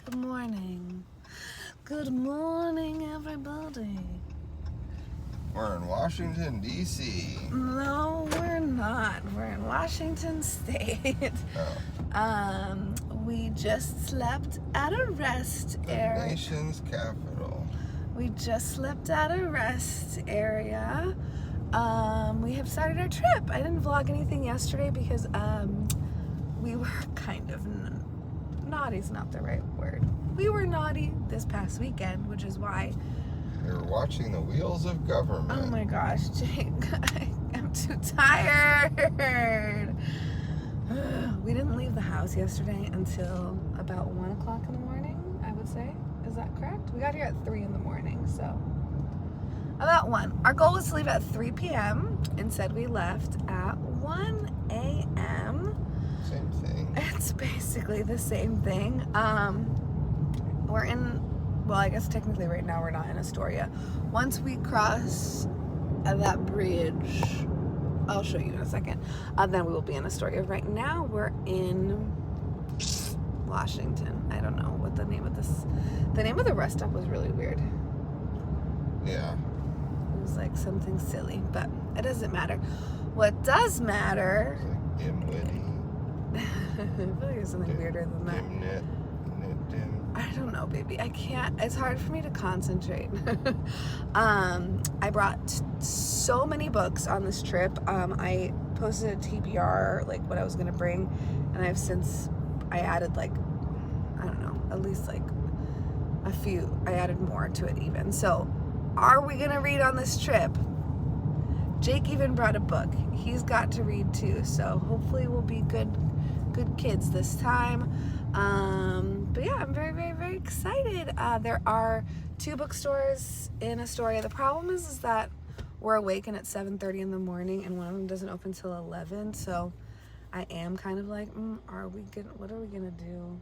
Good morning. Good morning, everybody. We're in Washington, D.C. No, we're not. We're in Washington State. Oh. We just slept at a rest area. The nation's capital. We just slept at a rest area. We have started our trip. I didn't vlog anything yesterday because we were kind of naughty's not the right word. We were naughty this past weekend, which is why We were watching the wheels of government. oh my gosh, Jake, I am too tired. We didn't leave the house yesterday until about 1 o'clock in the morning, I would say. Is that correct? We got here at 3 in the morning, so about 1. Our goal was to leave at 3 p.m. Instead, we left at 1 a.m. Same thing. It's basically the same thing. We're in, well, I guess technically right now we're not in Astoria. Once we cross that bridge, I'll show you in a second, then we will be in Astoria. Right now we're in Washington. I don't know what the name of the rest stop was really weird. Yeah. It was like something silly, but it doesn't matter. What does matter... It's like dim-witty. I feel like there's something weirder than that. Dim. I don't know, baby. I can't. It's hard for me to concentrate. I brought so many books on this trip. I posted a TBR, like what I was gonna bring, and I added like, I don't know, at least like a few. I added more to it even. So, are we gonna read on this trip? Jake even brought a book. He's got to read too. So hopefully we'll be good kids this time. But yeah, I'm very, very, very excited. There are 2 bookstores in Astoria. The problem is that we're awakened at 7:30 in the morning, and one of them doesn't open till 11. So I am kind of like, what are we gonna do?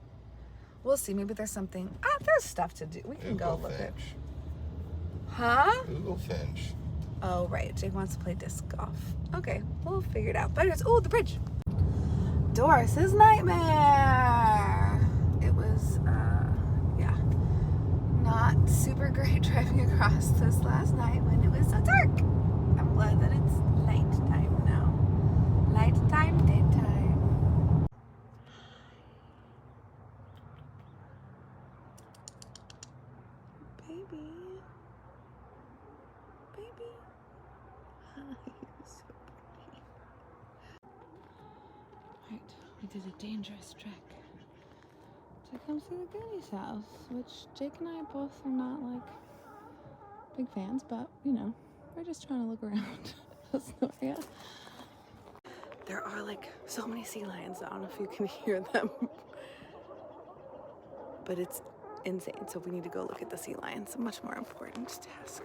We'll see. Maybe there's something. There's stuff to do. We can go look at. Huh? Google Finch. Oh, right. Jake wants to play disc golf. Okay, we'll figure it out. But anyways, the bridge. Doris's nightmare. It was, not super great driving across this last night when it was so dark. I'm glad that it's nighttime now. Nighttime, daytime. Baby. Right, we did a dangerous trek to come see the Goonies house, which Jake and I both are not like big fans, but you know, we're just trying to look around Astoria. There are like so many sea lions. I don't know if you can hear them, but it's insane. So we need to go look at the sea lions. A much more important task.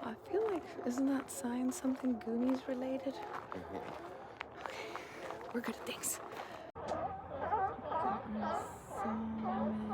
I feel like, isn't that sign something Goonies related? Okay, we're good at things. So many.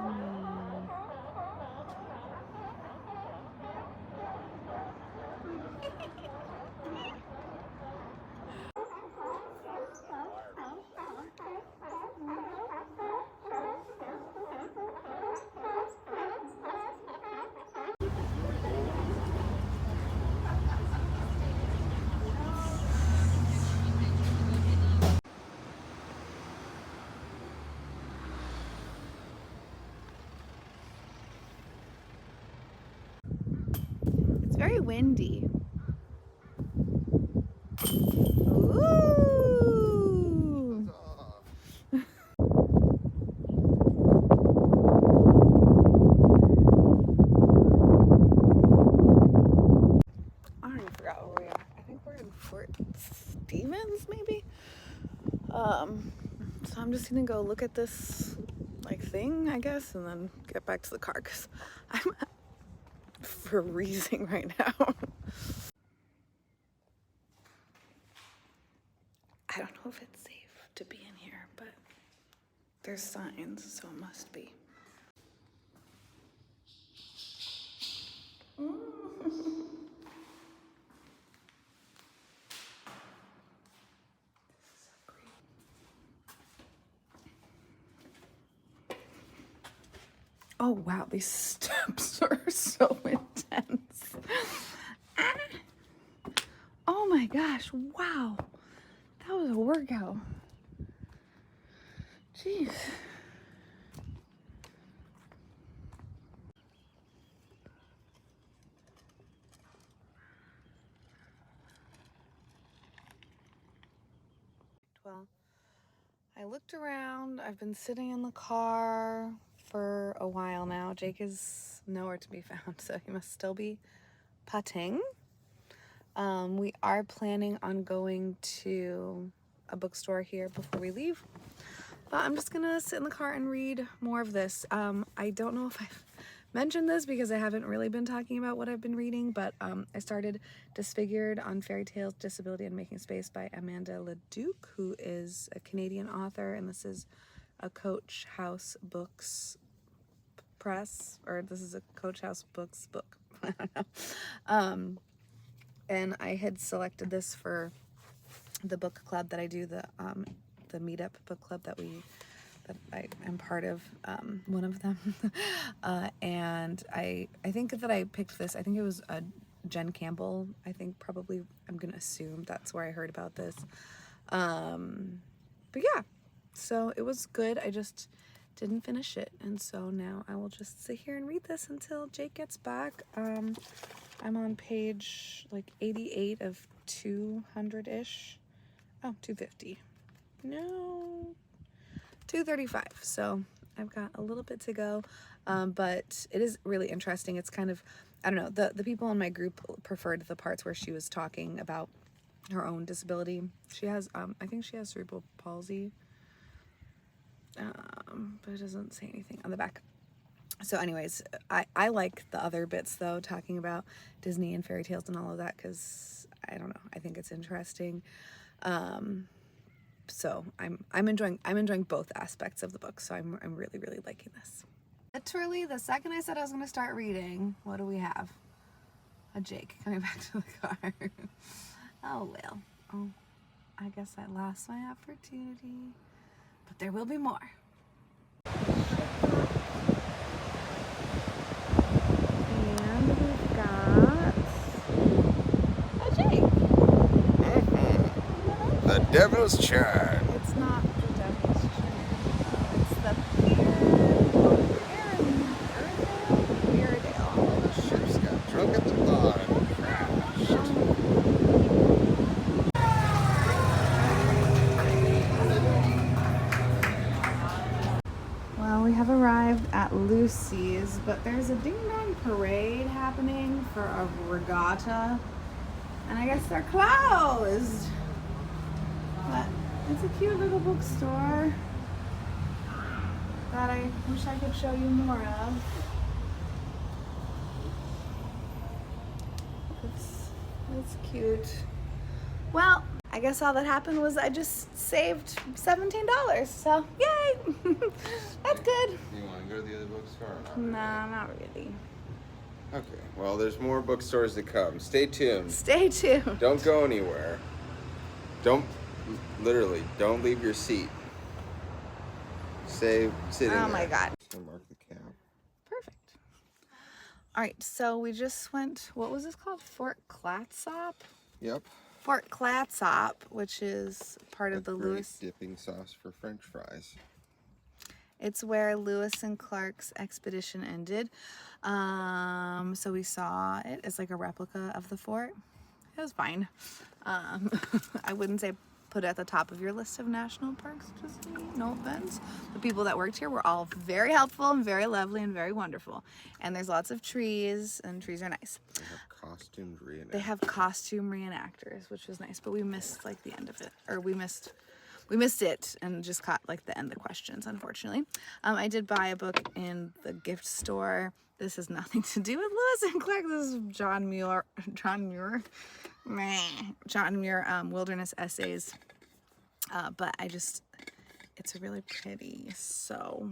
It's very windy. Ooh. I already forgot where we are. I think we're in Fort Stevens, maybe? So I'm just gonna go look at this like thing, I guess, and then get back to the car because I'm freezing right now. I don't know if it's safe to be in here, but there's signs, so it must be. Oh wow, these steps are so intense. Oh my gosh, wow. That was a workout. Jeez. Well, I looked around. I've been sitting in the car for a while now. Jake is nowhere to be found, so he must still be putting. We are planning on going to a bookstore here before we leave, but I'm just gonna sit in the car and read more of this. I don't know if I've mentioned this because I haven't really been talking about what I've been reading, but I started Disfigured on Fairy Tales, Disability, and Making Space by Amanda Leduc, who is a Canadian author, and this is a Coach House Books press, or this is a Coach House Books book. I don't know. And I had selected this for the book club that I do, the meetup book club that I am part of, one of them. And I think that I picked this. I think it was Jen Campbell. I think probably, I'm gonna assume that's where I heard about this. But yeah, so it was good. I just didn't finish it, and so now I will just sit here and read this until Jake gets back. I'm on page like 88 of 200-ish. Oh, 250. No, 235. So I've got a little bit to go, but it is really interesting. It's kind of, I don't know, the people in my group preferred the parts where she was talking about her own disability. She has, I think she has cerebral palsy, but it doesn't say anything on the back. So anyways, I like the other bits though, talking about Disney and fairy tales and all of that, because I don't know, I think it's interesting. So I'm enjoying both aspects of the book, so I'm really, really liking this. Literally the second I said I was going to start reading, what do we have? A Jake coming back to the car. Oh well. Oh, I guess I lost my opportunity, but there will be more. And we've got a Jake. The Devil's Churn. It's not the Devil's Churn. It's the Airedale. Ships got drunk at the bar and crashed. Well, we have arrived at Lucy's, but there's a ding-dong parade happening for a regatta, and I guess they're closed. But it's a cute little bookstore that I wish I could show you more of. It's cute. Well, I guess all that happened was I just saved $17, so yay! That's good. You want to go to the other bookstore or not? Nah, not really. Okay, well, there's more bookstores to come. Stay tuned. Stay tuned. Don't go anywhere. Literally, don't leave your seat. Sit in there. Oh my God. So mark the cap. Perfect. All right, so we just went, what was this called? Fort Clatsop? Yep. Fort Clatsop, which is part of the great Lewis. dipping sauce for French fries. It's where Lewis and Clark's expedition ended. So we saw it as like a replica of the fort. It was fine. I wouldn't say put it at the top of your list of national parks to see. No offense. The people that worked here were all very helpful and very lovely and very wonderful. And there's lots of trees, and trees are nice. They have costumed reenactors. They have costume reenactors, which was nice, but we missed like the end of it, or we missed it and just caught like the end of the questions, unfortunately. I did buy a book in the gift store. This has nothing to do with Lewis and Clark. This is John Muir, Wilderness Essays. But it's really pretty. So,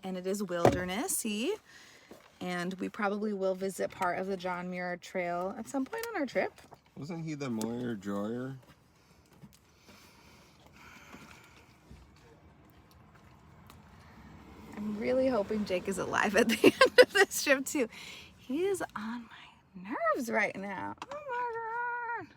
and it is wildernessy. And we probably will visit part of the John Muir Trail at some point on our trip. Wasn't he the Moyer Joyer? I'm really hoping Jake is alive at the end of this trip too. He is on my nerves right now. Oh my god.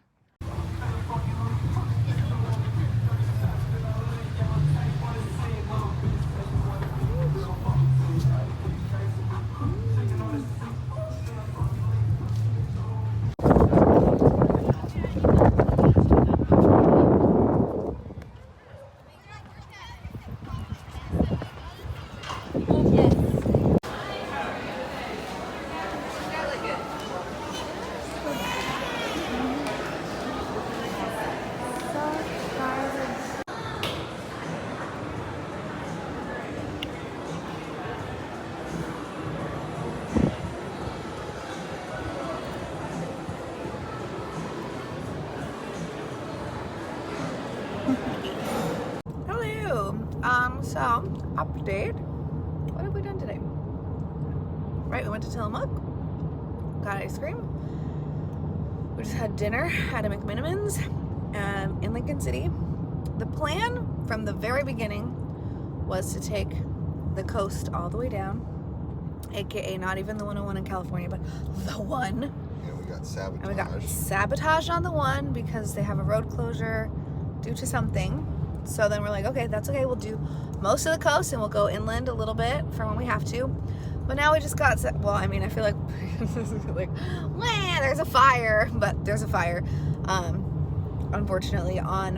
Hello. So update. What have we done today? Right, we went to Tillamook, got ice cream. We just had dinner at a McMinimans in Lincoln City. The plan from the very beginning was to take the coast all the way down, aka not even the 101 in California, but the one. Yeah, we got sabotage. And we got sabotage on the one because they have a road closure due to something. So then we're like, okay, that's okay. We'll do most of the coast and we'll go inland a little bit for when we have to. But now we just got, well, I mean, I feel like, like, wah, there's a fire, but there's a fire, unfortunately, on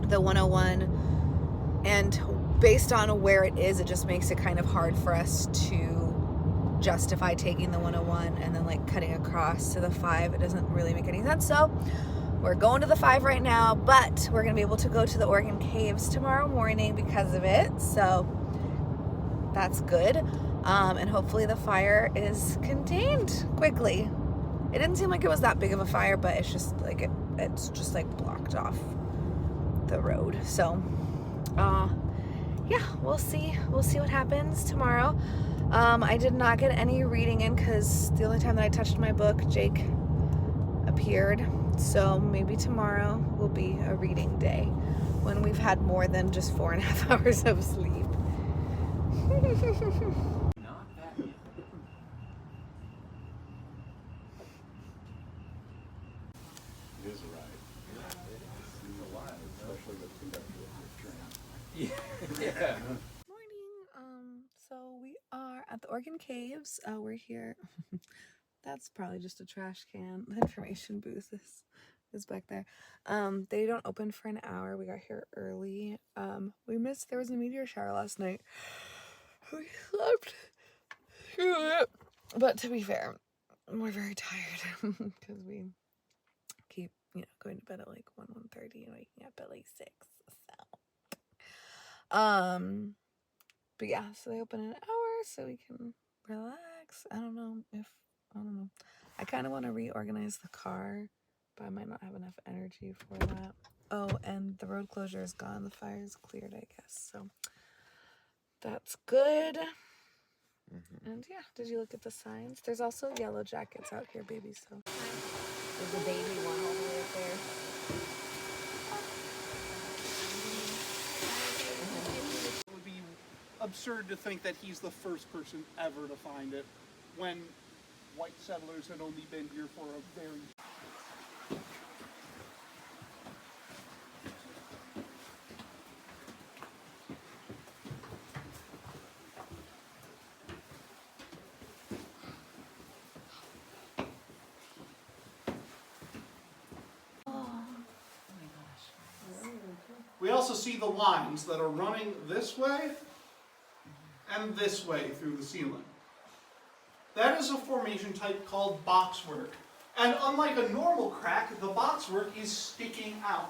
the 101. And based on where it is, it just makes it kind of hard for us to justify taking the 101 and then like cutting across to the 5. It doesn't really make any sense. So we're going to the 5 right now, but we're gonna be able to go to the Oregon Caves tomorrow morning because of it. So that's good. And hopefully the fire is contained quickly. It didn't seem like it was that big of a fire, but it's just like it's just like blocked off the road. So yeah, we'll see what happens tomorrow. I did not get any reading in because the only time that I touched my book, Jake appeared. So maybe tomorrow will be a reading day when we've had more than just 4.5 hours of sleep. It is a ride. It's a ride, especially with the conductor of your train. Yeah. Morning. So we are at the Oregon Caves. We're here. That's probably just a trash can. The information booth is back there. They don't open for an hour. We got here early. There was a meteor shower last night. We slept through it. But to be fair, we're very tired because we keep, going to bed at like 1:30 and waking up at like 6. So but yeah, so they open in an hour so we can relax. I don't know. I kind of want to reorganize the car, but I might not have enough energy for that. Oh, and the road closure is gone. The fire is cleared, I guess. So that's good. And yeah, did you look at the signs? There's also yellow jackets out here, baby. So there's a baby one all the way up there. It would be absurd to think that he's the first person ever to find it when white settlers had only been here for a very... We also see the lines that are running this way and this way through the ceiling. That is a formation type called boxwork. And unlike a normal crack, the boxwork is sticking out.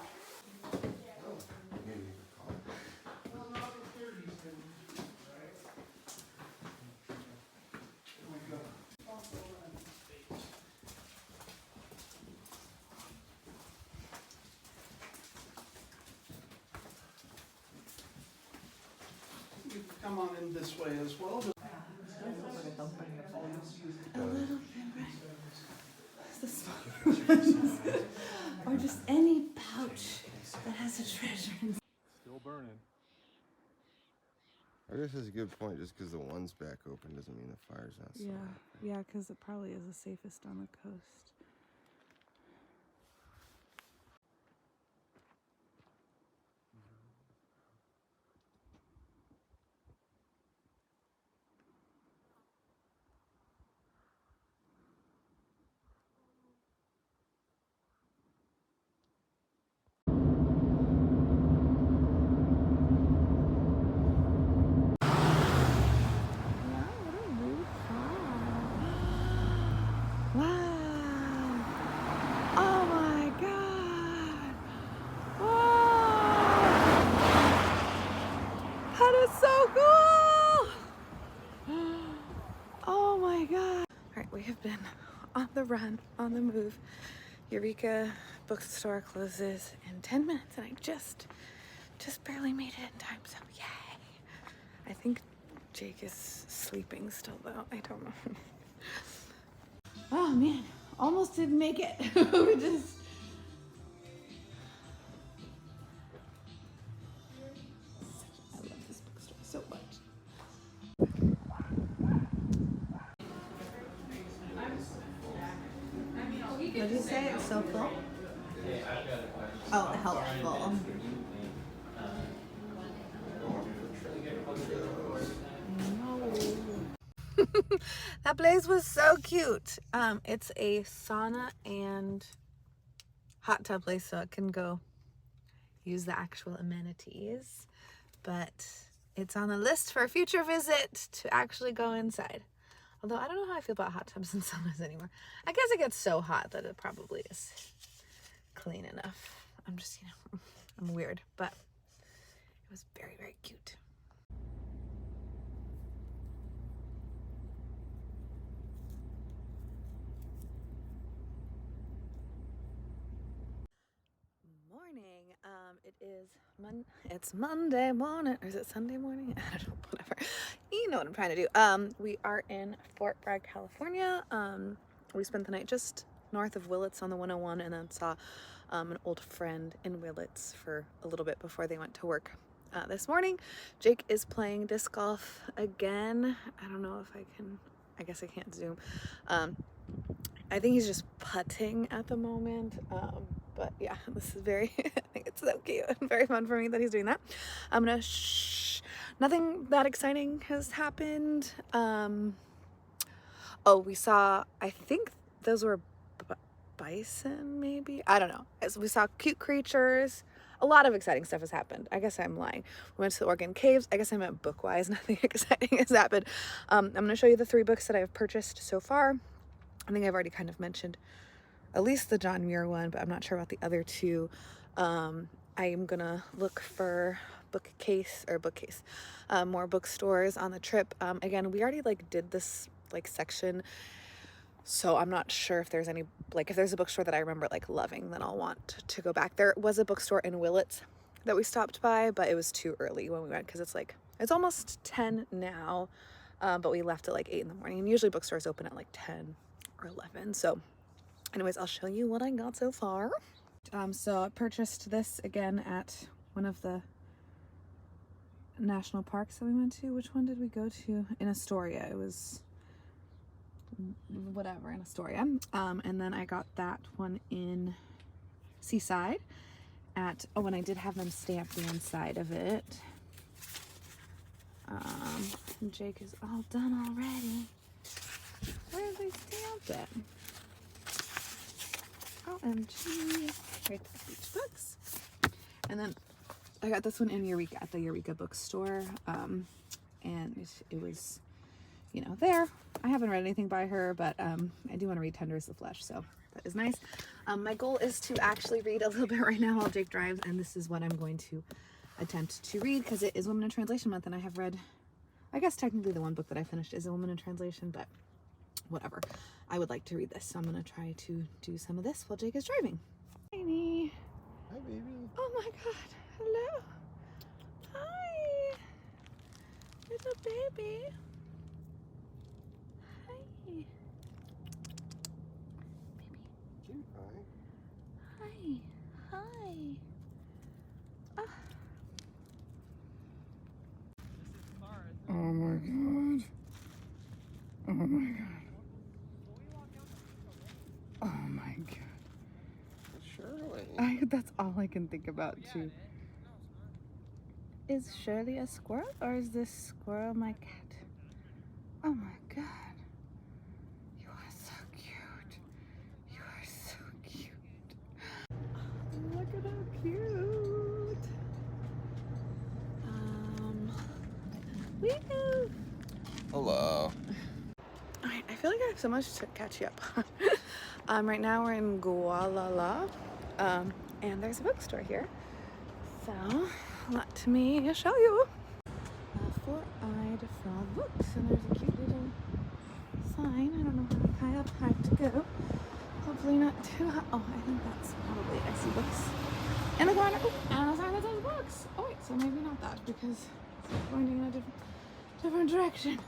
You can come on in this way as well. Or just any pouch that has a treasure inside. Still burning. I guess that's a good point. Just because the one's back open doesn't mean the fire's not still out. Yeah, because it probably is the safest on the coast. Wow! Oh my god! Whoa! That is so cool! Oh my god! Alright, we have been on the run, on the move. Eureka bookstore closes in 10 minutes and I just barely made it in time, so yay! I think Jake is sleeping still though, I don't know. Oh man, almost didn't make it. We just... I love this bookstore so much. What did you say? It's so full? Oh, helpful. That place was so cute. It's a sauna and hot tub place, so it can go use the actual amenities. But it's on the list for a future visit to actually go inside. Although I don't know how I feel about hot tubs and saunas anymore. I guess it gets so hot that it probably is clean enough. I'm just, I'm weird, but it was very, very cute. Morning. It is it's Monday morning, or is it Sunday morning? I don't know, whatever. You know what I'm trying to do. We are in Fort Bragg, California. We spent the night just north of Willits on the 101 and then saw an old friend in Willits for a little bit before they went to work. This morning, Jake is playing disc golf again. I don't know if I guess I can't zoom. I think he's just putting at the moment. But yeah, this is I think it's so cute and very fun for me that he's doing that. I'm gonna nothing that exciting has happened. Oh, we saw, I think those were bison, maybe? I don't know. We saw cute creatures. A lot of exciting stuff has happened. I guess I'm lying. We went to the Oregon Caves. I guess I meant book-wise. Nothing exciting has happened. I'm gonna show you the 3 books that I've purchased so far. I think I've already kind of mentioned at least the John Muir one, but I'm not sure about the other 2. I am gonna look for more bookstores on the trip. Again, we already did this section, so I'm not sure if there's any, if there's a bookstore that I remember loving, then I'll want to go back. There was a bookstore in Willits that we stopped by, but it was too early when we went because it's almost 10 now, but we left at 8 in the morning, and usually bookstores open at 10 or 11. So anyways, I'll show you what I got so far. So I purchased this again at one of the national parks that we went to. Which one did we go to? In Astoria. It was whatever in Astoria. And then I got that one in Seaside and I did have them stamp the inside of it. Jake is all done already. Where did they stamp it? OMG. Right there, each books. And then I got this one in Eureka at the Eureka bookstore. And it was, there. I haven't read anything by her, but I do want to read Tender as the Flesh, so that is nice. My goal is to actually read a little bit right now while Jake drives, and this is what I'm going to attempt to read because it is Women in Translation Month, and I have read, I guess technically the one book that I finished is a Woman in Translation, but whatever. I would like to read this, so I'm going to try to do some of this while Jake is driving. Tiny. Hi, baby. Oh my god. Hello. Hi. Little baby. Hi. Baby. Cute. Hi. Hi. Hi. Ah. This is Mara. That's all I can think about too. Is Shirley a squirrel or is this squirrel my cat? Oh my god. You are so cute. You are so cute. Look at how cute. Wee-hoo. Hello. Alright, I feel like I have so much to catch you up. Right now we're in Gualala, and there's a bookstore here. So, let me show you. Four-eyed frog books, and there's a cute little sign. I don't know how high up I have to go. Hopefully not too high. Oh, I think that's probably, I see books in the corner. Oh, and a sign that says books. Oh wait, so maybe not that because it's pointing in a different direction.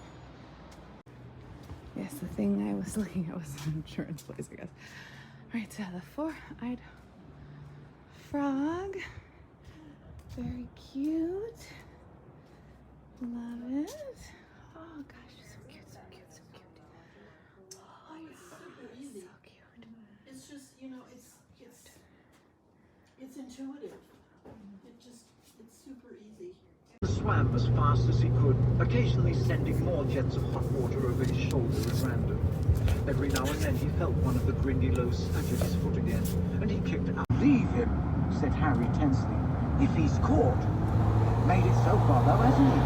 Yes, the thing I was looking at was an insurance place, I guess. Alright, so the four-eyed frog. Very cute. Love it. Oh gosh, so cute, so cute, so cute. Oh yeah, it's so cute. It's just, you know, it's intuitive. It's super easy. Swam as fast as he could, occasionally sending more jets of hot water over his shoulder at random. Every now and then he felt one of the grindylows touch his foot again, and he kicked out. Leave him, said Harry tensely. If he's caught. Made it so far though, hasn't he?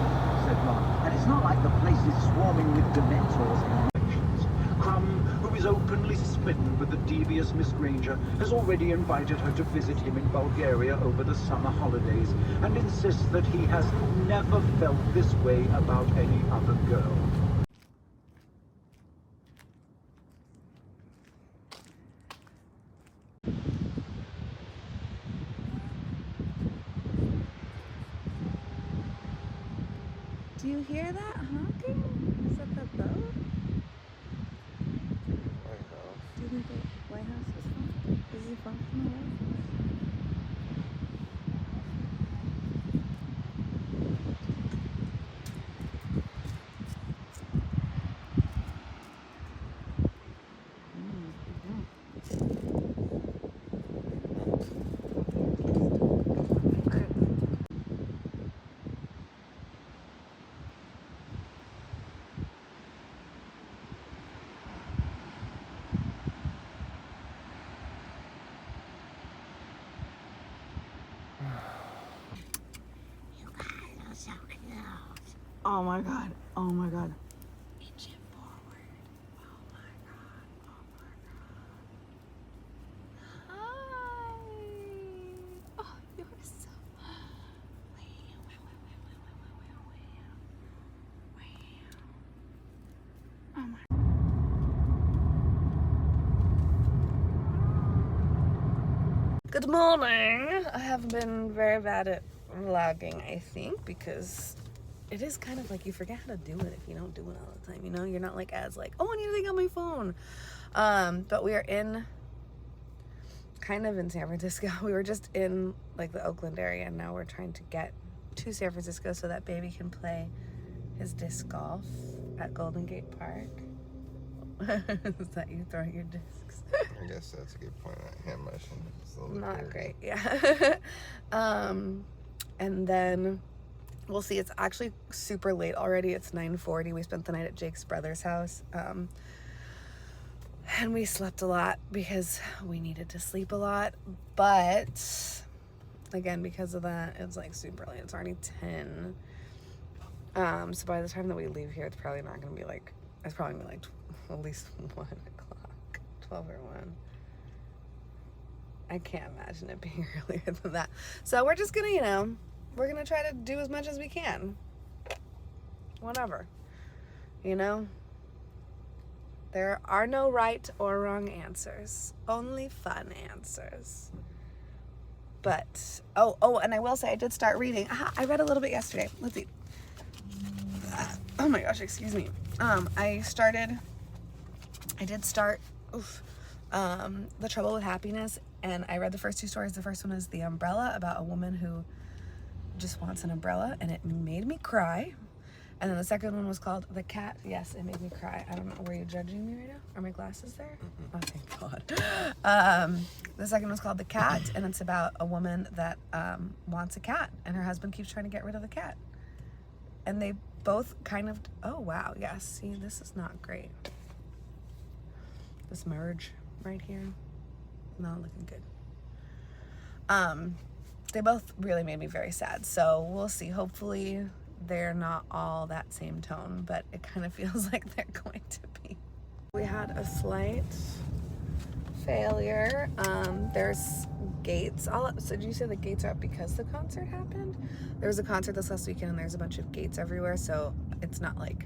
Said Ron. And it's not like the place is swarming with dementors and Infections. Crumb, who is openly smitten with the devious Miss Granger, has already invited her to visit him in Bulgaria over the summer holidays, and insists that he has never felt this way about any other girl. Do you hear that honking? Is that the boat? White House. Do you think the White House is fun? Is it fun from the White House? Oh my god. Oh my god. Inch it forward. Oh my god. Oh my god. Hi. Oh, you're so. Oh my. Good morning. I have been very bad at vlogging, I think, because it is kind of like you forget how to do it if you don't do it all the time, you know? You're not like as like, oh, I need to think on my phone. But we are kind of in San Francisco. We were just in like the Oakland area, and now we're trying to get to San Francisco so that baby can play his disc golf at Golden Gate Park. Is that you throwing your discs? I guess that's a good point. That hand motion is a little Not weird. great, yeah. And then we'll see. It's actually super late already. It's 9:40. We spent the night at Jake's brother's house. And we slept a lot because we needed to sleep a lot. But again, because of that, it's like super late. It's already 10. So by the time that we leave here, it's probably not going to be like, it's probably going to be like at least 1 o'clock, 12 or 1. I can't imagine it being earlier than that. So we're just going to, you know, we're going to try to do as much as we can. Whatever. You know? There are no right or wrong answers. Only fun answers. But, oh, and I will say I did start reading. I read a little bit yesterday. Let's see. Oh my gosh, excuse me. I did start The Trouble with Happiness, and I read the first 2 stories. The first one is The Umbrella, about a woman who just wants an umbrella, and it made me cry. And then the second one was called The Cat. Yes, it made me cry. I don't know. Were you judging me right now? Are my glasses there? Oh, thank God. The second one's called The Cat, and it's about a woman that wants a cat, and her husband keeps trying to get rid of the cat. And they both kind of, oh, wow. Yes. See, this is not great. This merge right here, not looking good. They both really made me very sad. So we'll see. Hopefully they're not all that same tone, but it kind of feels like they're going to be. We had a slight failure. There's gates. So did you say the gates are up because the concert happened? There was a concert this last weekend and there's a bunch of gates everywhere, so it's not like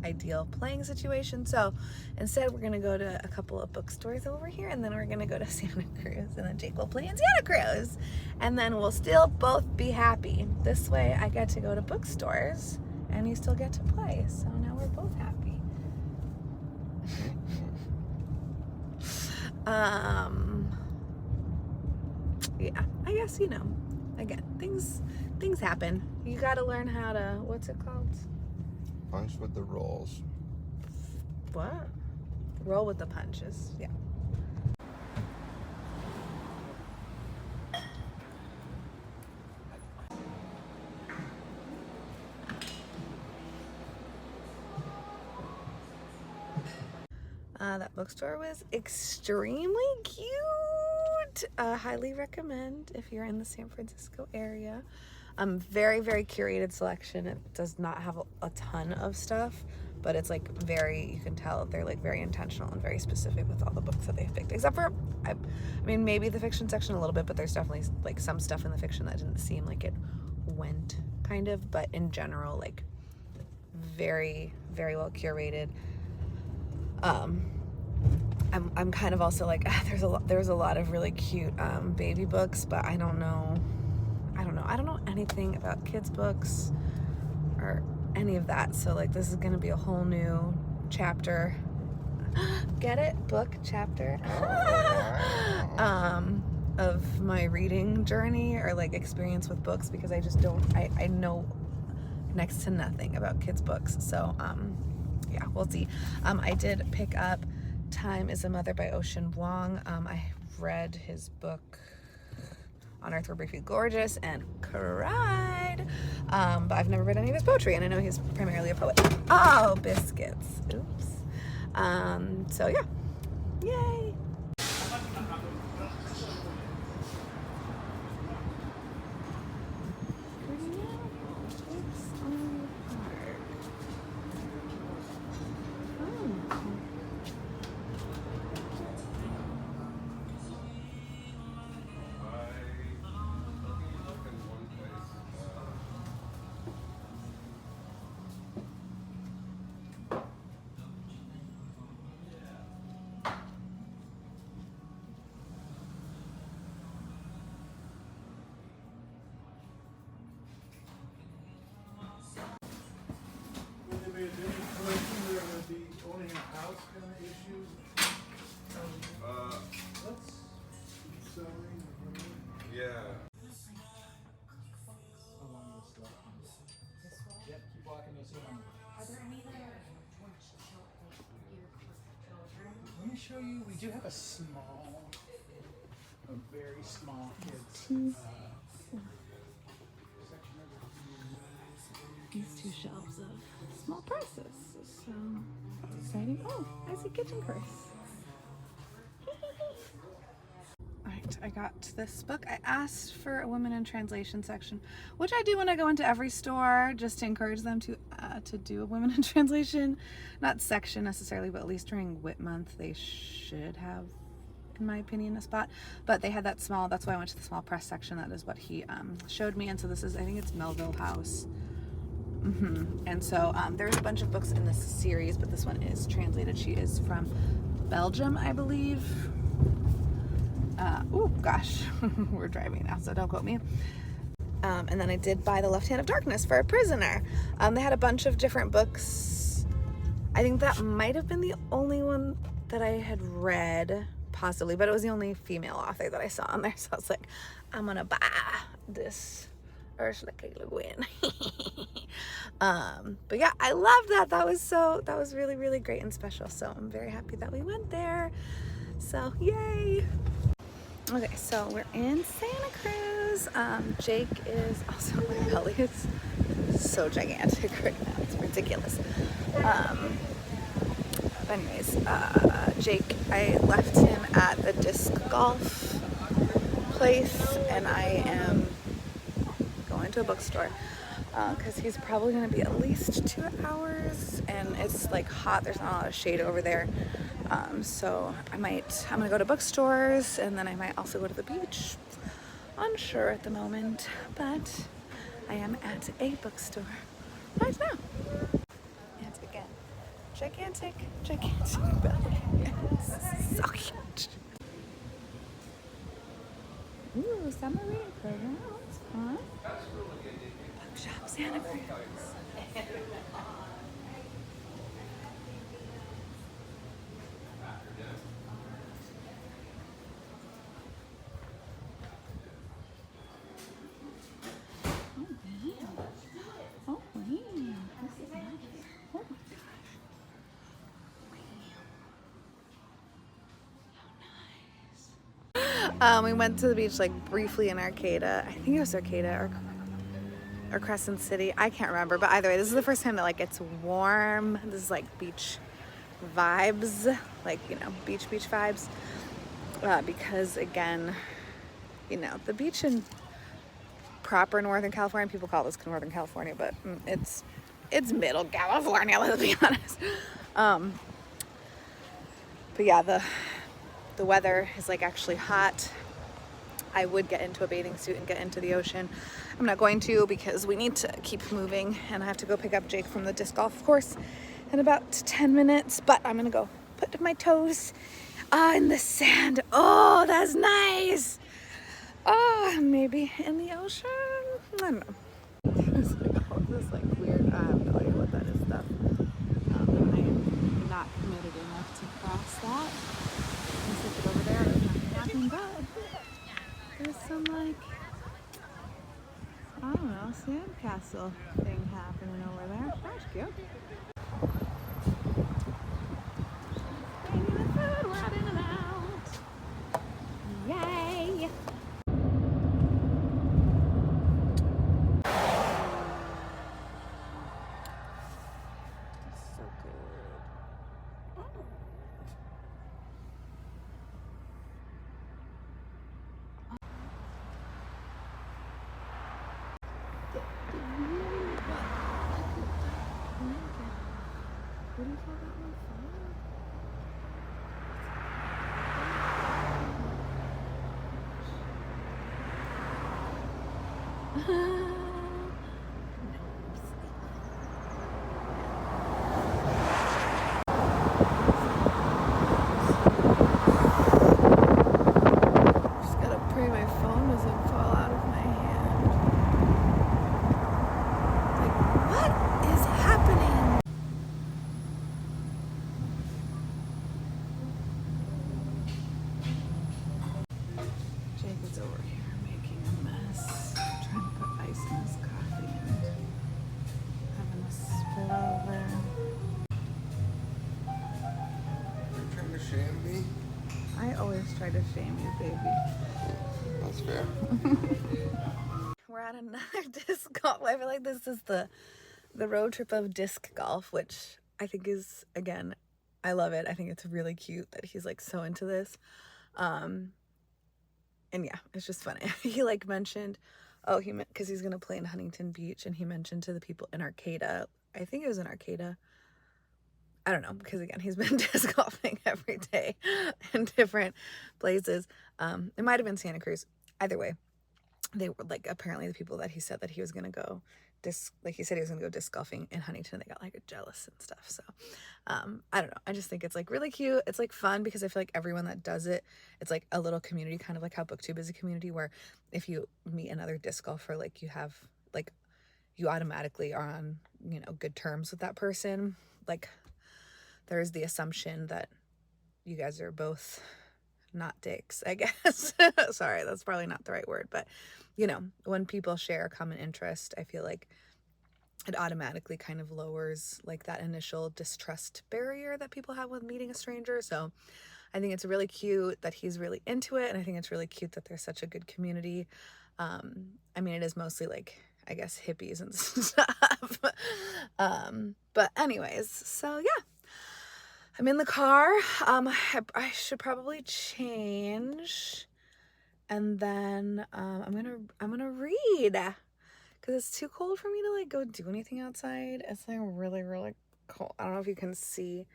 ideal playing situation. So instead we're gonna go to a couple of bookstores over here, and then we're gonna go to Santa Cruz, and then Jake will play in Santa Cruz, and then we'll still both be happy. This way I get to go to bookstores and you still get to play, so now we're both happy. Yeah, I guess, you know, again, things happen. You gotta learn how to, what's it called? Punch with the rolls. What? Roll with the punches. Yeah. That bookstore was extremely cute. Highly recommend if you're in the San Francisco area. Very, very curated selection. It does not have a ton of stuff, but it's like very, you can tell they're like very intentional and very specific with all the books that they've picked, except for, I mean, maybe the fiction section a little bit, but there's definitely like some stuff in the fiction that didn't seem like it went, kind of, but in general, like very, very well curated. I'm kind of also like, there's a lot of really cute baby books, but I don't know anything about kids books or any of that, so like this is gonna be a whole new chapter. Get it? Book chapter of my reading journey or like experience with books, because I just don't, I know next to nothing about kids books. So yeah, we'll see. I did pick up Time is a Mother by Ocean Vuong. I read his book On Earth We're Briefly Gorgeous and cried, but I've never read any of his poetry, and I know he's primarily a poet. Oh, biscuits. Oops. So yeah, yay. Owning a house kind of issues. Let's selling. Yeah. Along this left. Yep, keep walking, you'll see them. Are there any that are ones to show like geared for children? Let me show you, we do have a very small kids section These two shelves of small purses. So exciting. Oh, I see kitchen purse. Alright, I got this book. I asked for a women in translation section, which I do when I go into every store, just to encourage them to do a women in translation, not section necessarily, but at least during Wit Month they should have, in my opinion, a spot. But they had that small, that's why I went to the small press section. That is what he showed me. And so this is, I think it's Melville House. And so there's a bunch of books in this series, but this one is translated. She is from Belgium, I believe. Oh gosh, we're driving now, so don't quote me. And then I did buy The Left Hand of Darkness for a prisoner. They had a bunch of different books. I think that might have been the only one that I had read, possibly, but it was the only female author that I saw on there. So I was like, I'm gonna buy this Ursula K. Le Guin. But yeah, I love that. That was really, really great and special. So I'm very happy that we went there. So yay. Okay, so we're in Santa Cruz. Jake is also, my belly is so gigantic right now. It's ridiculous. But anyways, Jake, I left him at the disc golf place, and I am going to a bookstore because he's probably going to be at least 2 hours, and it's like hot. There's not a lot of shade over there. So I'm going to go to bookstores, and then I might also go to the beach. Unsure at the moment, but I am at a bookstore right now. And again, gigantic belly. It's so cute. Ooh, summer reading program. That's fun. Bookshop Santa Cruz. Oh, wow. This is nice. Oh my gosh. We went to the beach like briefly in Arcata. I think it was Arcata or Crescent City. I can't remember, but either way, this is the first time that like it's warm. This is like beach vibes, like, you know, beach vibes. Because again, you know, the beach in proper Northern California, people call this Northern California, but it's middle California, let's be honest. But yeah, the weather is like actually hot. I would get into a bathing suit and get into the ocean. I'm not going to because we need to keep moving, and I have to go pick up Jake from the disc golf course in about 10 minutes, but I'm gonna go put my toes in the sand. Oh, that's nice. Oh, maybe in the ocean. I don't know. There's like all this like weird, I have no idea what that is stuff. And I am not committed enough to cross that. And stick it over there. There's nothing but there's some like, I don't know, sandcastle thing happening over there. That's cute. Baby, the food, we're out in and out. Yay! So good. What do you call that one? Just gotta pray my phone doesn't fall out of my hand. Like, what is happening? Jake is over here making a mess, trying to put ice in his coffee and having a spill over. You're trying to shame me? I always try to shame you, baby. That's fair. We're at another disc golf. I feel like this is the road trip of disc golf, which I think is, again, I love it. I think it's really cute that he's like so into this. And yeah, it's just funny. He like mentioned, because he's gonna play in Huntington Beach, and he mentioned to the people in Arcata, I think it was in Arcata, I don't know, because again, he's been disc golfing every day in different places. It might have been Santa Cruz. Either way, they were like, apparently the people that he said that he was gonna go he said he was gonna go disc golfing in Huntington, they got like jealous and stuff. So I don't know, I just think it's like really cute. It's like fun because I feel like everyone that does it, it's like a little community, kind of like how BookTube is a community, where if you meet another disc golfer, like you have like, you automatically are on, you know, good terms with that person. Like there's the assumption that you guys are both not dicks, I guess. Sorry, that's probably not the right word, but you know, when people share a common interest, I feel like it automatically kind of lowers like that initial distrust barrier that people have with meeting a stranger. So I think it's really cute that he's really into it, and I think it's really cute that there's such a good community. I mean, it is mostly like, I guess, hippies and stuff. But anyways, so yeah, I'm in the car. I should probably change, and then I'm gonna read because it's too cold for me to like go do anything outside. It's like really, really cold. I don't know if you can see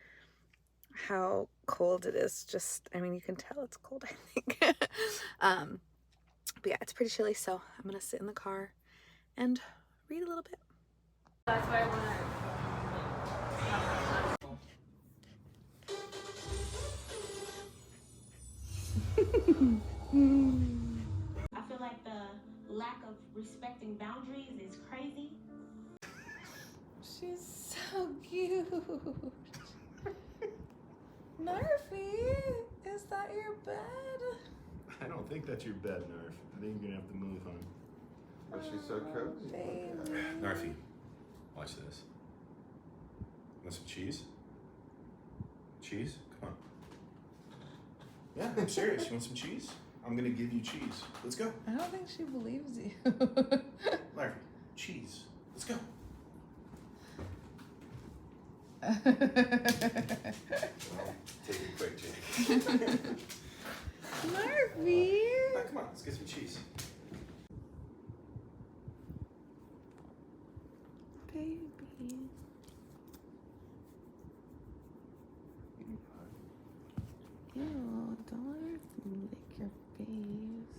how cold it is. Just, I mean, you can tell it's cold, I think. But yeah, it's pretty chilly, so I'm gonna sit in the car and read a little bit. That's why I I feel like the lack of respecting boundaries is crazy. She's so cute. Narfie, is that your bed? I don't think that's your bed, Nerf. I think you're gonna have to move, hon. Oh, she's so cozy. Baby. Narfie, watch this. Want some cheese? Cheese? Come on. Yeah, I'm serious. You want some cheese? I'm gonna give you cheese. Let's go. I don't think she believes you. Narfie, cheese. Let's go. Well, take it quick, Jake. Narfie. Now, come on, let's get some cheese. Baby. Ew, don't let her lick your face.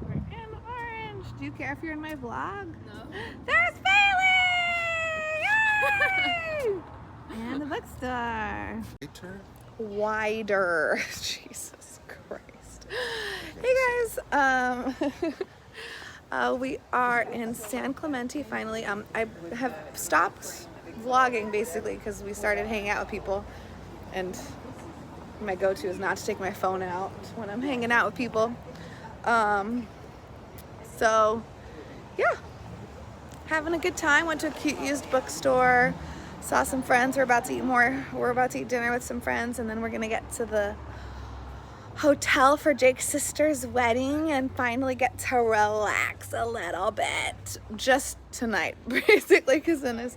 We're in Orange. Do you care if you're in my vlog? No. There's Bailey! Yay! And the bookstore. Wider. Jesus Christ. Hey guys, we are in San Clemente finally. I have stopped vlogging basically because we started hanging out with people, and my go-to is not to take my phone out when I'm hanging out with people. So yeah, having a good time. Went to a cute used bookstore, saw some friends. We're about to eat dinner with some friends, and then we're gonna get to the hotel for Jake's sister's wedding and finally get to relax a little bit just tonight, basically, because then it's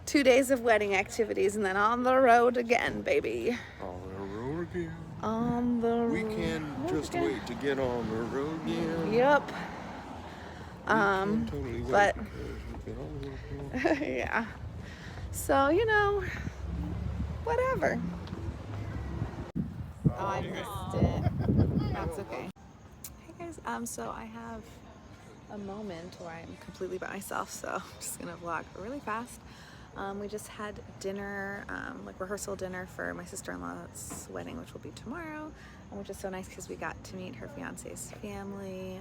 2 days of wedding activities and then on the road again, baby. On the road again. On the road. We can't just wait to get on the road again. Yep. Totally wait But because we've been on the road again. yeah. So, you know, whatever. Oh, I missed it. That's okay. Hey guys, so I have a moment where I'm completely by myself, so I'm just gonna vlog really fast. We just had dinner, like rehearsal dinner for my sister-in-law's wedding, which will be tomorrow, and which is so nice because we got to meet her fiance's family.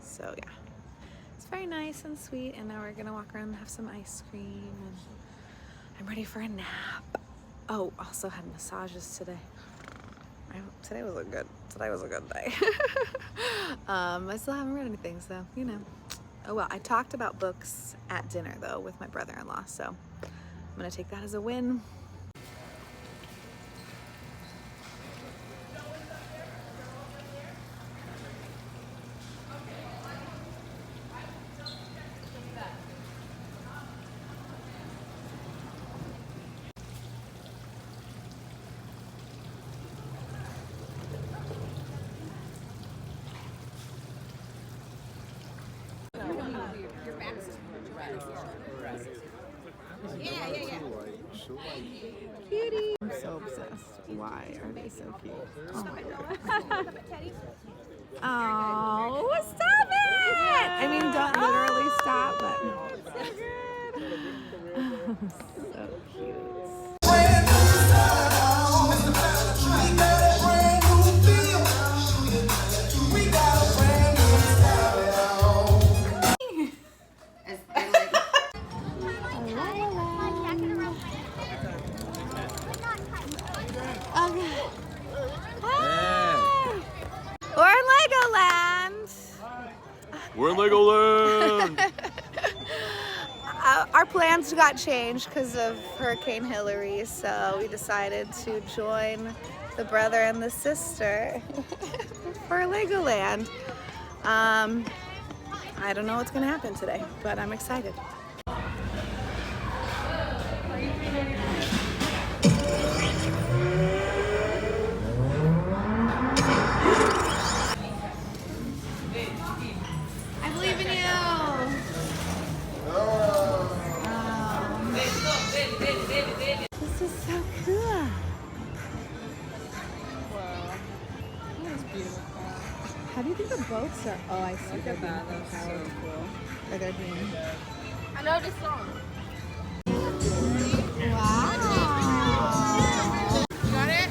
So yeah, it's very nice and sweet, and now we're gonna walk around and have some ice cream, and I'm ready for a nap. Oh, also had massages today. Today was a good day. I still haven't read anything, so you know. Oh well, I talked about books at dinner though with my brother-in-law, so I'm gonna take that as a win. Cutie. I'm so obsessed. Why are they so cute? Oh my god. Oh, stop it! I mean, don't literally stop, but so cute. plans got changed because of Hurricane Hillary, so we decided to join the brother and the sister for Legoland. I don't know what's gonna happen today, but I'm excited. I believe in you. This is so cool. Wow. That is beautiful. How do you think the boats are? Oh, I see. Look at that. That's so cool. Or they're being. I know this song. Wow. You got it?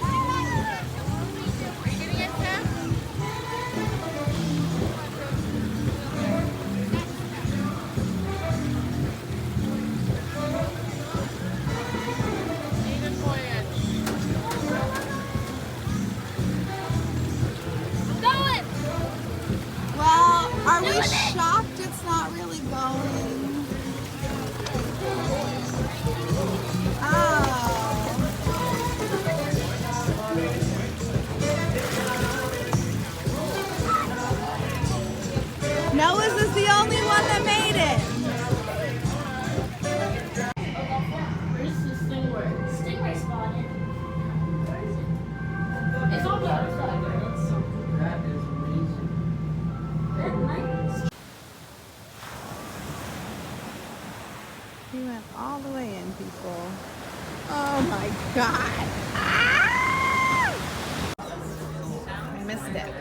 Are you getting it, Sam? Even voyage. I'm going! Well, are we shocked it's not really going? Oh. Noah's is the only one that made it. Where's the stingray? Stingray spotted. Where is it? It's on the other side. That is amazing. That nice. He went all the way in, people. Oh my God. Ah! I missed it.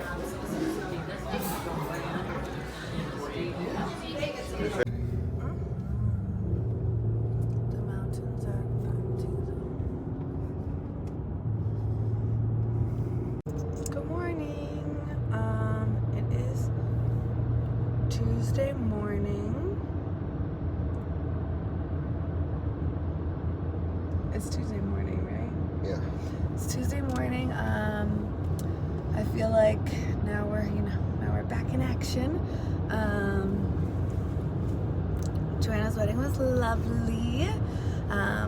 The mountains are fun too. Good morning. It is Tuesday morning. It's Tuesday morning, right? Yeah. It's Tuesday morning. I feel like now we're back in action. Joanna's wedding was lovely. I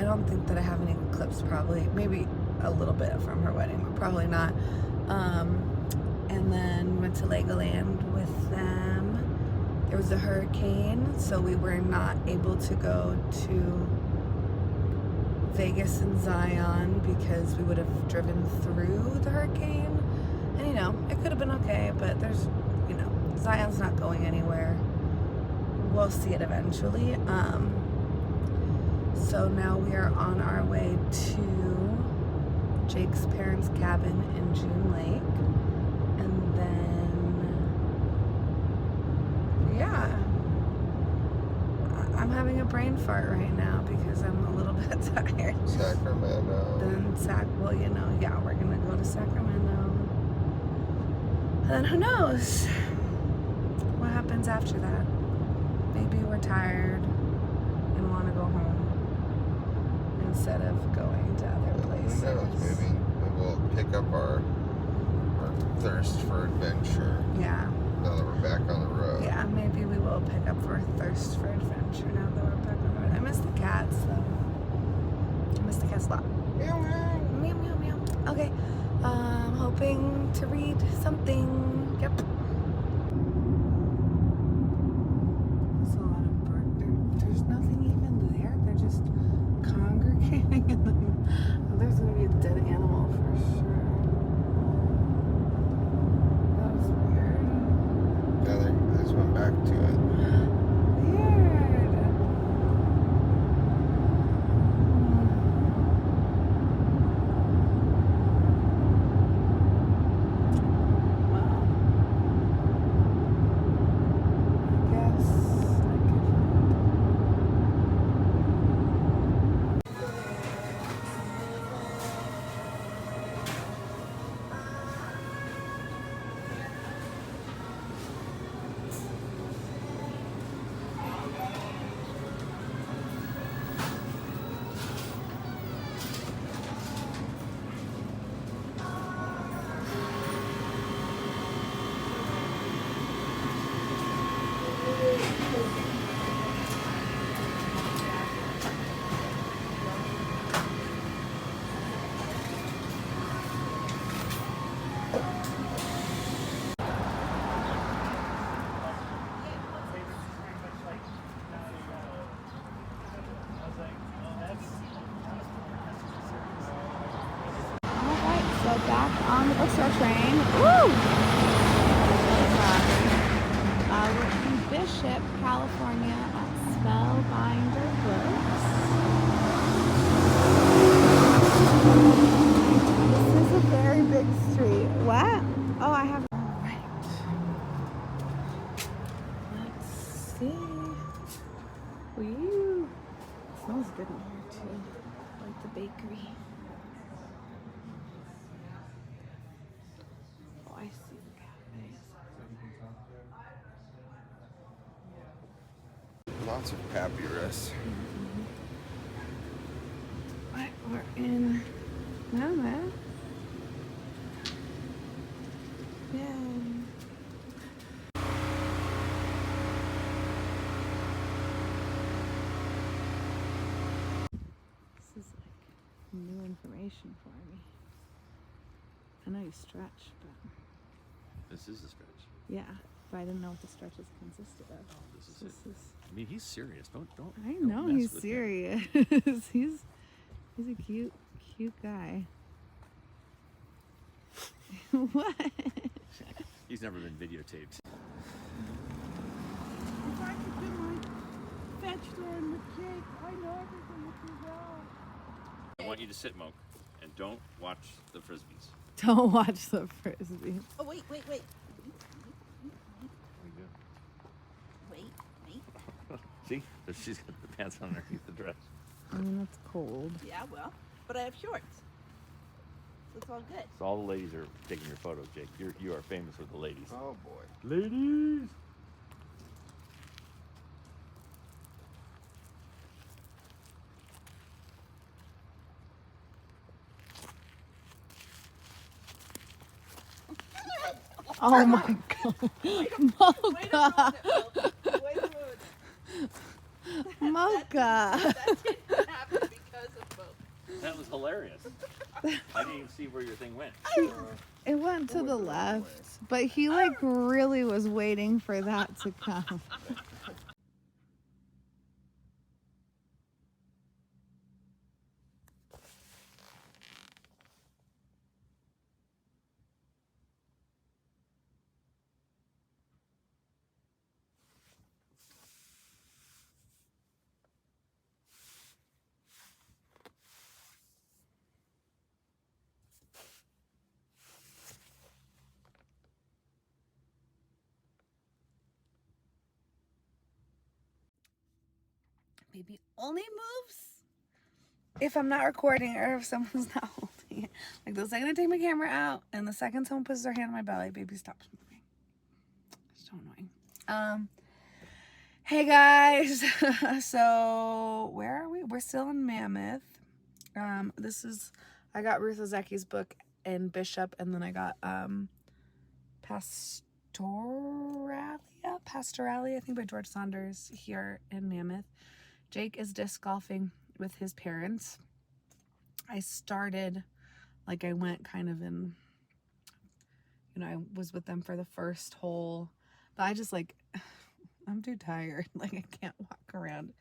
don't think that I have any clips, probably, maybe a little bit from her wedding, but probably not. And then went to Legoland with them. There was a hurricane, so we were not able to go to Vegas and Zion because we would have driven through the hurricane. And it could have been okay, but there's, Zion's not going anywhere. We'll see it eventually. So now we are on our way to Jake's parents' cabin in June Lake. And then, yeah. I'm having a brain fart right now because I'm a little bit tired. Sacramento. Then we're gonna go to Sacramento. And then who knows what happens after that? Maybe we're tired and want to go home instead of going to other places. Who knows? Maybe we'll pick up our thirst for adventure. Yeah. Now that we're back on the road. Yeah, maybe we will pick up our thirst for adventure now that we're back on the road. I miss the cats though. I miss the cats a lot. Meow, meow. Meow, meow, meow. Okay. Hoping to read something. Yep. There's a lot of birds. There's nothing even there. They're just congregating in the. There's gonna be a dead animal for sure. That was weird. Yeah, they just went back to it. Weird. Wow. on the bookstore train. Woo! We're in Bishop, California at Spellbinder Books. This is a very big street. What? Oh, I have. All right. Let's see. Woo! Smells good in here too. Like the bakery. Oh, I see the cafe. Lots of papyrus. What? We're in Mammoth. Yay. This is like new information for me. I know you stretch, but This is a stretch. yeah, but I didn't know what the stretches consisted of. This is This is. I mean, he's serious. Don't. I don't know mess he's with him. serious. he's a cute guy. What? He's never been videotaped. If I could do my fetch line with Jake, I know everything would be well. I want you to sit, Monk, and don't watch the frisbees. Don't watch the frisbee. Oh, wait. What are you Wait. doing? See, she's got the pants on underneath the dress. I mean, that's cold. Yeah, well, but I have shorts. So it's all good. So all the ladies are taking your photos, Jake. You are famous with the ladies. Oh boy. Ladies. Oh my god. Mocha. Mocha. That didn't happen because of both. That was hilarious. I didn't even see where your thing went. It went to the left, but he like really was waiting for that to come. Baby only moves if I'm not recording or if someone's not holding it. Like the second I take my camera out and the second someone puts their hand on my belly, baby stops moving. It's so annoying. Hey guys. So where are we? We're still in Mammoth. I got Ruth Ozecki's book in Bishop, and then I got Pastoralia, I think, by George Saunders here in Mammoth. Jake is disc golfing with his parents. I started, like I went kind of in, I was with them for the first hole, but I just like, I'm too tired. Like I can't walk around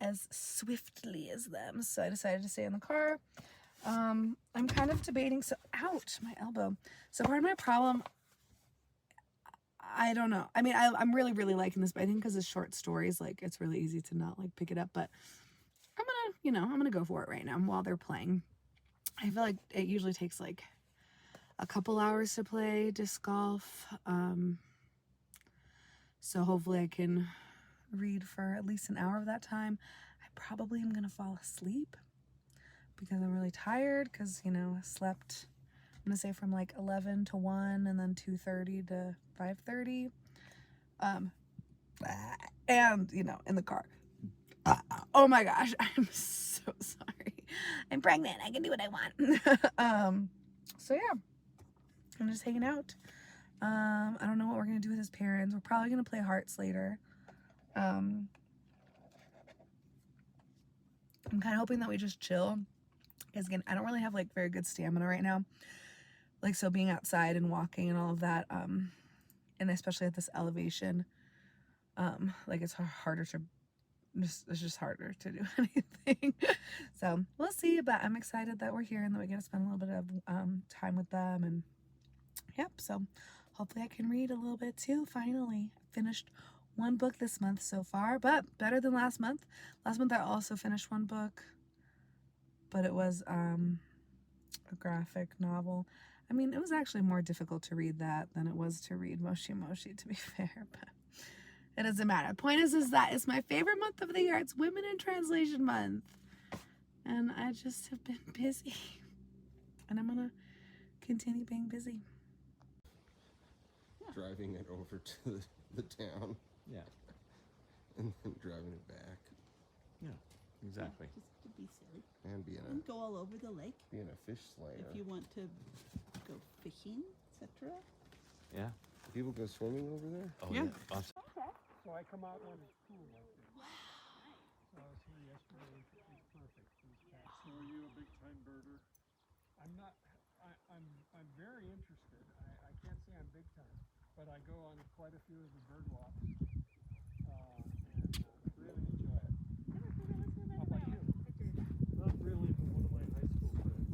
as swiftly as them. So I decided to stay in the car. I'm kind of debating, ouch, my elbow. So part of my problem, I don't know. I mean, I'm really, really liking this, but I think because it's short stories, like it's really easy to not like pick it up, but I'm gonna go for it right now while they're playing. I feel like it usually takes like a couple hours to play disc golf. So hopefully I can read for at least an hour of that time. I probably am gonna fall asleep because I'm really tired because, I slept, I'm gonna say from like 11 to 1 and then 2:30 to 5:30. And, in the car. Oh my gosh, I'm so sorry. I'm pregnant. I can do what I want. So yeah, I'm just hanging out. I don't know what we're gonna do with his parents. We're probably gonna play hearts later. I'm kind of hoping that we just chill. Because again, I don't really have like very good stamina right now. Like, so being outside and walking and all of that, and especially at this elevation, like it's harder to it's just harder to do anything. So we'll see, but I'm excited that we're here and that we get to spend a little bit of time with them. And yep, so hopefully I can read a little bit too. Finally finished one book this month so far, but better than last month. Last month I also finished one book, but it was a graphic novel. I mean, it was actually more difficult to read that than it was to read Moshi Moshi, to be fair, but it doesn't matter. The point is that it's my favorite month of the year. It's Women in Translation Month. And I just have been busy. And I'm gonna continue being busy. Driving it over to the town. Yeah. And then driving it back. Yeah, exactly. Just to be silly. And And go all over the lake being a fish slayer. if you want to go fishing, etc. Yeah. People go swimming over there? Oh, Yeah. So I come out when it's cool like this. So I was here yesterday. It's perfect. So are you a big time birder? I'm not. I'm very interested. I can't say I'm big time, but I go on quite a few of the bird walks, and really enjoy it. How about you? Not really, but one of my high school friends.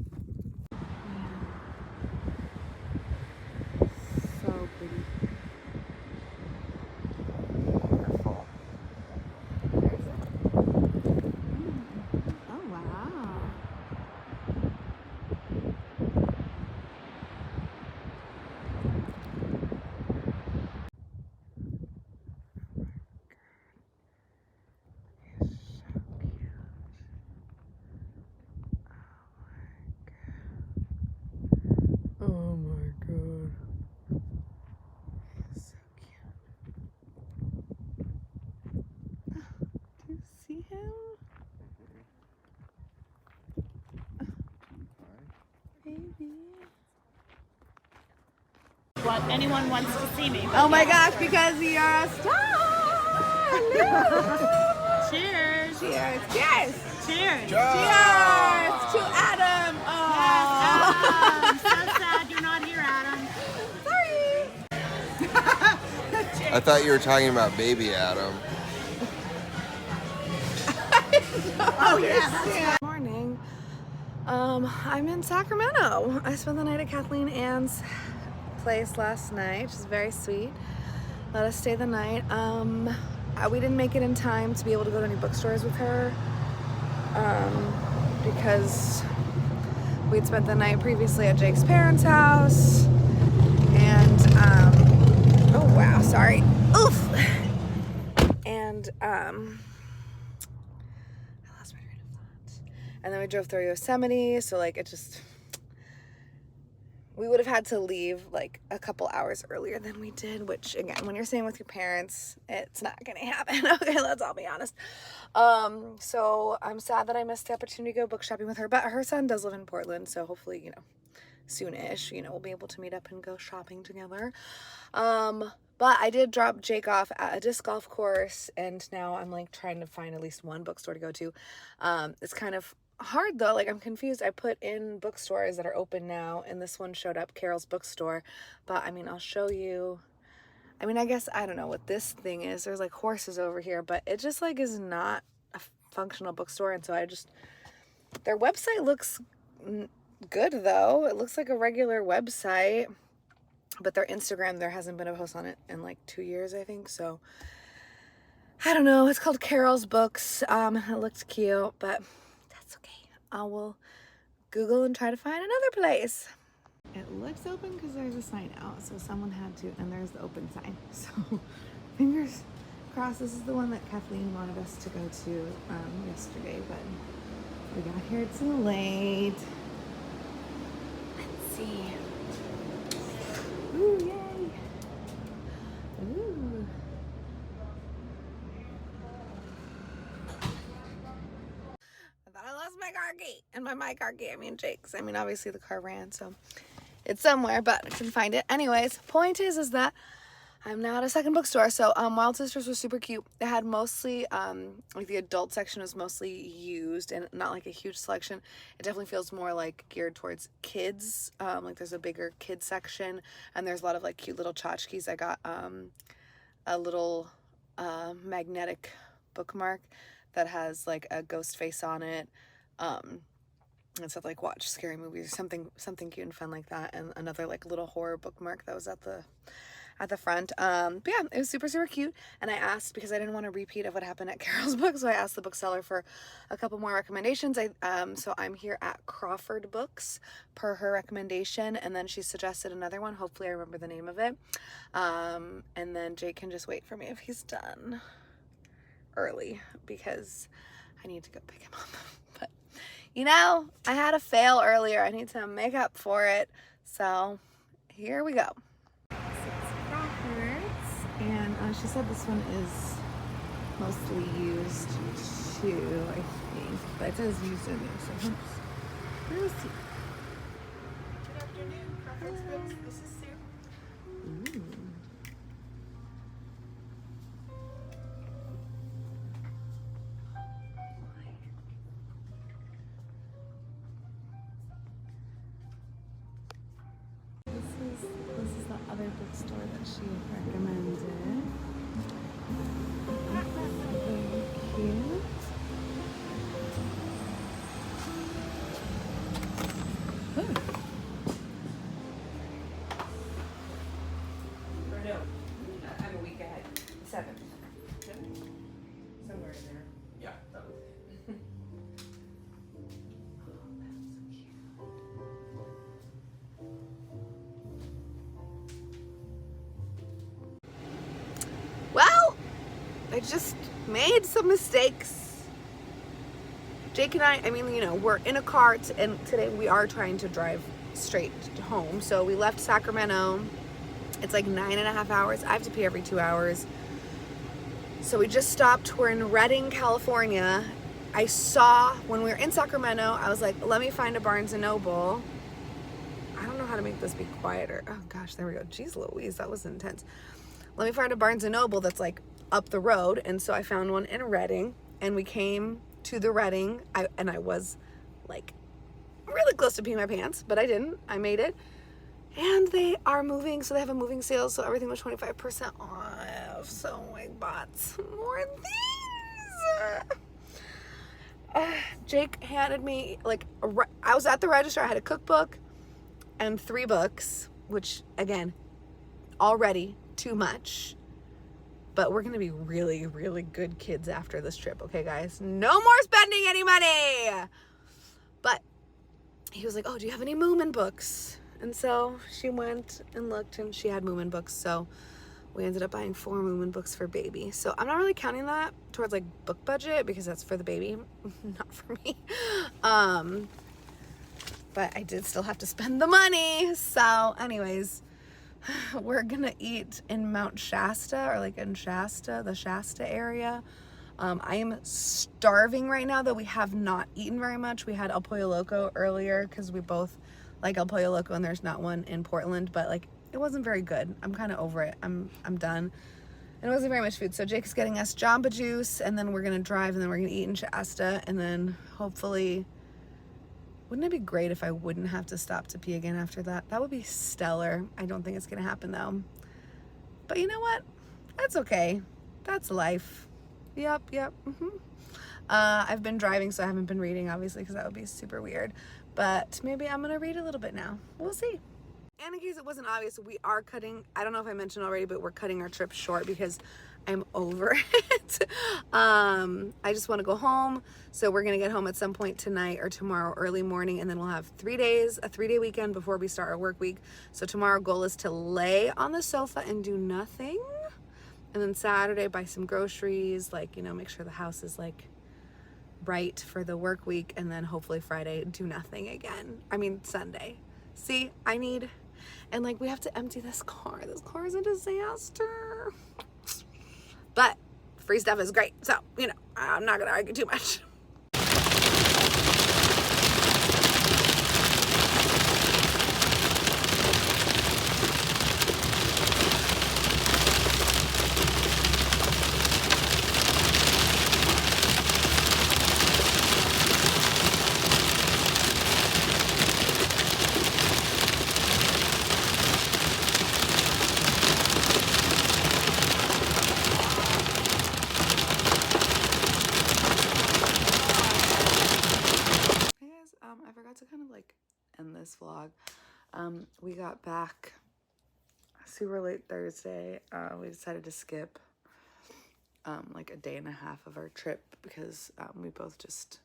So pretty. Oh, wow. Oh my god. He's so cute. Do you see him? Baby. What anyone wants to see me. Oh my gosh, because you're a star! Cheers. Cheers! Cheers! Cheers. Cheers to Adam! Oh. I'm so sad you're not here, Adam. Sorry! I thought you were talking about baby Adam. Oh, yes. Morning. I'm in Sacramento. I spent the night at Kathleen Ann's place last night, which is very sweet. Let us stay the night. We didn't make it in time to be able to go to any bookstores with her, because we'd spent the night previously at Jake's parents' house, and oh wow, sorry, oof, and I lost my train of thought. And then we drove through Yosemite, so like it just, we would have had to leave like a couple hours earlier than we did, which again, when you're staying with your parents, it's not gonna happen. Okay, let's all be honest. So I'm sad that I missed the opportunity to go book shopping with her, but her son does live in Portland, so hopefully, you know, soon-ish, you know, we'll be able to meet up and go shopping together. But I did drop Jake off at a disc golf course, and now I'm like trying to find at least one bookstore to go to. It's kind of hard though, like I'm confused. I put in bookstores that are open now, and this one showed up, Carol's Bookstore, but I mean, I'll show you. I mean, I guess, I don't know what this thing is. There's like horses over here, but it just like is not a functional bookstore, and so I just, their website looks good though. It looks like a regular website, but their Instagram, there hasn't been a post on it in like 2 years, I think, so I don't know. It's called Carol's Books. It looked cute, but that's okay. I will Google and try to find another place. It looks open because there's a sign out, so someone had to, and there's the open sign. So fingers crossed. This is the one that Kathleen wanted us to go to yesterday, but we got here too late. Let's see. Ooh, yay. Ooh. I thought I lost my car key. And by my car key, I mean Jake's. I mean, obviously the car ran, so it's somewhere, but I couldn't find it. Anyways, point is that I'm now at a second bookstore. So Wild Sisters was super cute. It had mostly, like the adult section was mostly used and not like a huge selection. It definitely feels more like geared towards kids. Like there's a bigger kids section, and there's a lot of like cute little tchotchkes. I got a little magnetic bookmark that has like a ghost face on it. It said like watch scary movies, something cute and fun like that, and another like little horror bookmark that was at the front. But yeah, it was super cute. And I asked, because I didn't want a repeat of what happened at Carol's book, so I asked the bookseller for a couple more recommendations. So I'm here at Crawford Books per her recommendation, and then she suggested another one. Hopefully I remember the name of it. And then Jake can just wait for me if he's done early, because I need to go pick him up. But you know, I had a fail earlier. I need to make up for it. So here we go. And she said this one is mostly used too, I think, but it says used in there, so we'll see. Good afternoon, Crawford's Books. This is Sue. Ooh. This is the other bookstore that she recommended. Very cute. Ooh. Or no, I'm a week ahead. 7th. Somewhere in there. Yeah, that was it. Well, I just made some mistakes. Jake and I mean, you know, we're in a car, and today we are trying to drive straight home. So we left Sacramento. It's like 9.5 hours. I have to pee every 2 hours. So we just stopped. We're in Redding, California. I saw, when we were in Sacramento, I was like, let me find a Barnes & Noble. I don't know how to make this be quieter. Oh gosh, there we go. Jeez Louise, that was intense. Let me find a Barnes & Noble that's like up the road. And so I found one in Redding, and we came to the Redding. I was like really close to peeing my pants, but I didn't. I made it. And they are moving, so they have a moving sale, so everything was 25% off. So I bought some more things. Jake handed me, like, I was at the register, I had a cookbook and 3 books, which, again, already too much. But we're gonna be really, really good kids after this trip, okay, guys? No more spending any money! But he was like, oh, do you have any Moomin books? And so she went and looked, and she had Moomin books, so we ended up buying 4 Moomin books for baby. So I'm not really counting that towards like book budget, because that's for the baby, not for me. But I did still have to spend the money. So anyways, we're gonna eat in Mount Shasta, or like in Shasta, the Shasta area. I am starving right now, though. We have not eaten very much. We had El Pollo Loco earlier because we both like El Pollo Loco, and there's not one in Portland, but like it wasn't very good. I'm kind of over it. I'm done. And it wasn't very much food. So Jake's getting us Jamba Juice, and then we're gonna drive, and then we're gonna eat in Shasta, and then hopefully, wouldn't it be great if I wouldn't have to stop to pee again after that? That would be stellar. I don't think it's gonna happen though. But you know what? That's okay. That's life. Yep. I've been driving, so I haven't been reading, obviously, because that would be super weird. But maybe I'm gonna read a little bit now. We'll see. And in case it wasn't obvious, we are cutting, I don't know if I mentioned already, but we're cutting our trip short because I'm over it. I just want to go home. So we're going to get home at some point tonight or tomorrow early morning, and then we'll have 3 days, a 3-day weekend before we start our work week. So tomorrow goal is to lay on the sofa and do nothing. And then Saturday buy some groceries, like, you know, make sure the house is like right for the work week. And then hopefully Friday do nothing again. I mean, Sunday. See, and like we have to empty this car. This car is a disaster. But free stuff is great. So, you know, I'm not gonna argue too much. We got back super late Thursday. We decided to skip like a day and a half of our trip because we both just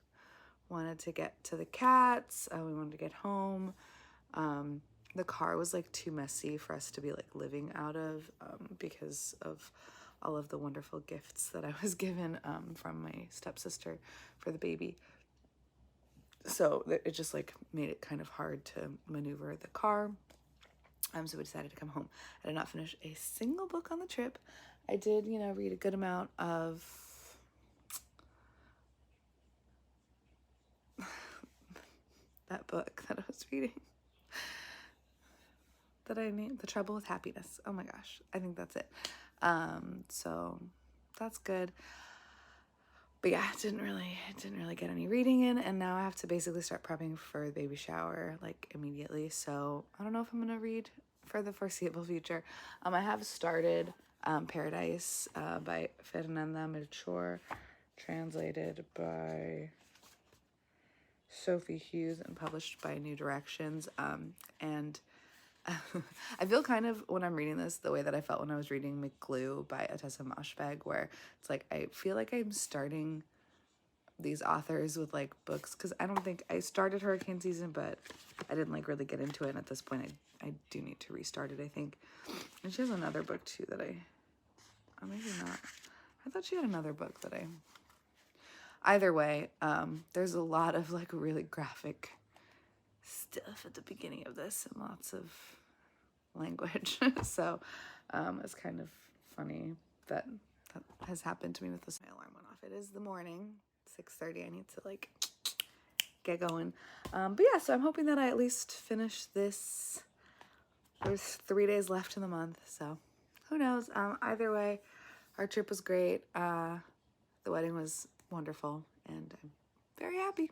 wanted to get to the cats. We wanted to get home. The car was like too messy for us to be like living out of because of all of the wonderful gifts that I was given from my stepsister for the baby. So it just like made it kind of hard to maneuver the car. So we decided to come home. I did not finish a single book on the trip. I did, you know, read a good amount of that book that I was reading that I named The Trouble with Happiness. Oh my gosh, I think that's it. So that's good. But yeah, it didn't really get any reading in, and now I have to basically start prepping for the baby shower like immediately. So I don't know if I'm gonna read for the foreseeable future. I have started Paradise by Fernanda Melchor, translated by Sophie Hughes and published by New Directions. And I feel kind of, when I'm reading this, the way that I felt when I was reading McGlue by Atessa Moshfegh, where it's like, I feel like I'm starting these authors with like books, because I don't think I started Hurricane Season, but I didn't like really get into it, and at this point I do need to restart it, I think. And she has another book too that oh, maybe not. I thought she had another book that either way, there's a lot of like really graphic stuff at the beginning of this and lots of language. So it's kind of funny that has happened to me with this. My alarm went off. It is the morning, 6:30. I need to like get going. But yeah, so I'm hoping that I at least finish this. There's 3 days left in the month, so who knows. Either way, our trip was great. The wedding was wonderful, and I'm very happy.